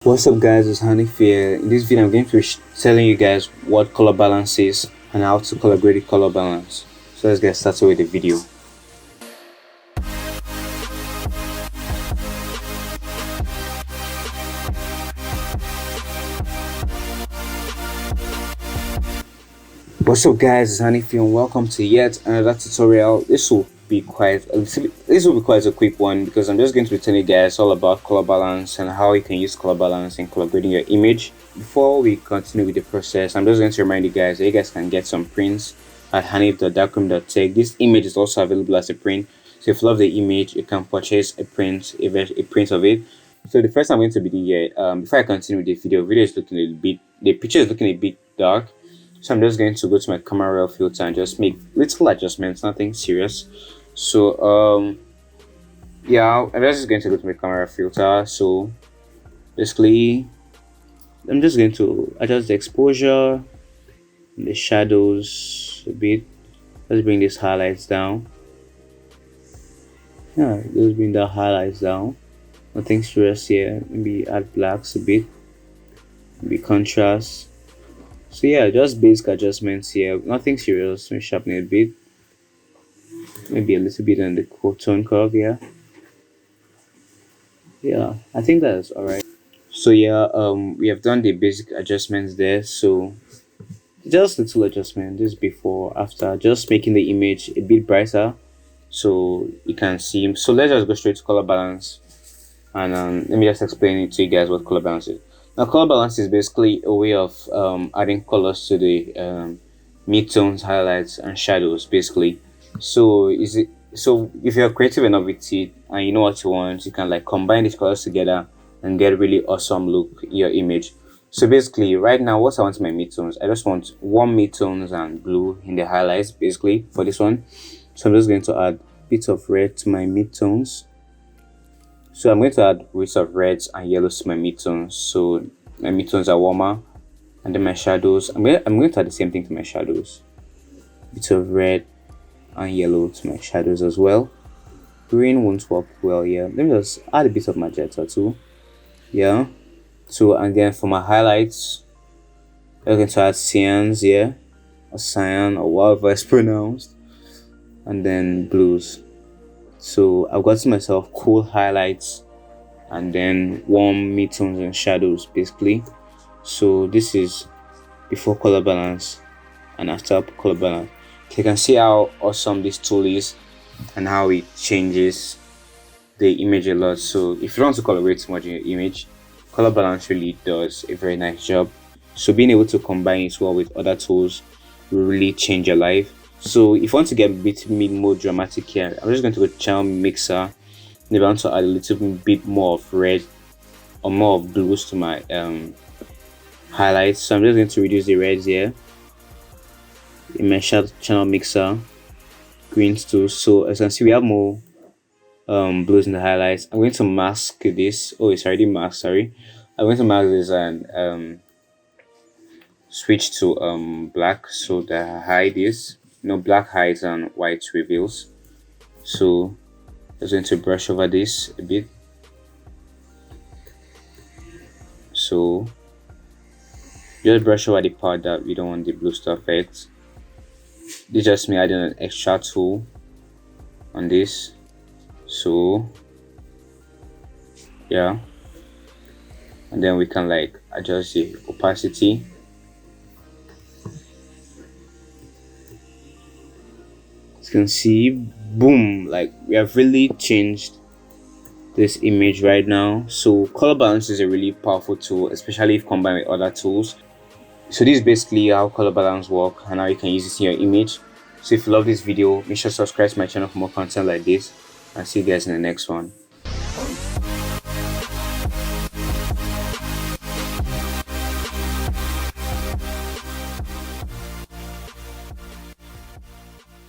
What's up guys, it's Hanif here. In this video I'm going to be telling you guys what color balance is and how to color grade the color balance. So let's get started with the video. What's up guys, it's Hanif here and welcome to yet another tutorial. This will be quite a quick one because I'm just going to be telling you guys all about color balance and how you can use color balance in color grading your image. Before we continue with the process, I'm just going to remind you guys that you guys can get some prints at hanif.darkroom.tech. This image is also available as a print, so if you love the image you can purchase a print of it. So the first I'm going to be doing here, before I continue with the video is looking a little bit, the picture is looking a bit dark, so I'm just going to go to my camera raw filter and just make little adjustments, nothing serious. So yeah, I'm just going to go to my camera filter. So basically I'm just going to adjust the exposure, the shadows a bit. Let's bring these highlights down. Yeah, let's bring the highlights down, nothing serious here. Maybe add blacks a bit, maybe contrast. So yeah, just basic adjustments here, nothing serious. Let me sharpen it a bit, maybe a little bit on the tone curve here. Yeah, I think that's all right. So yeah, we have done the basic adjustments there. So just little adjustment, this before after, just making the image a bit brighter so you can see. So let's just go straight to color balance, and let me just explain it to you guys what color balance is. Now color balance is basically a way of adding colors to the midtones, highlights and shadows basically. So if you're creative enough with it and you know what you want, you can like combine these colors together and get a really awesome look in your image. So basically right now what I want in my midtones, I just want warm midtones and blue in the highlights basically for this one. So I'm just going to add bits of red to my midtones. So I'm going to add bits of reds and yellows to my midtones, so my midtones are warmer. And then my shadows, I'm going to add the same thing to my shadows, bits of red and yellow to my shadows as well. Green won't work well here. Let me just add a bit of magenta too. Yeah. So and then for my highlights, I'm going to add cyans here, or cyan, or whatever it's pronounced, and then blues. So I've got myself cool highlights and then warm midtones and shadows basically. So this is before color balance and after color balance. You can see how awesome this tool is and how it changes the image a lot. So if you don't want to color grade too much in your image, color balance really does a very nice job. So being able to combine it well with other tools will really change your life. So if you want to get a bit more dramatic here, I'm just going to go channel mixer. Maybe I want to add a little bit more of red or more of blues to my highlights. So I'm just going to reduce the reds here in my channel mixer, greens too. So as you can see, we have more blues in the highlights. I'm going to mask this. Oh, it's already masked, sorry. I'm going to mask this and switch to black so that I hide this. Black hides and white reveals. So I'm just going to brush over this a bit. So just brush over the part that we don't want the blue to affect. This is just me adding an extra tool on this. So yeah, and then we can like adjust the opacity. You can see, boom, like we have really changed this image right now. So color balance is a really powerful tool, especially if combined with other tools. So this is basically how color balance works and how you can use it in your image. So if you love this video, make sure to subscribe to my channel for more content like this, and see you guys in the next one.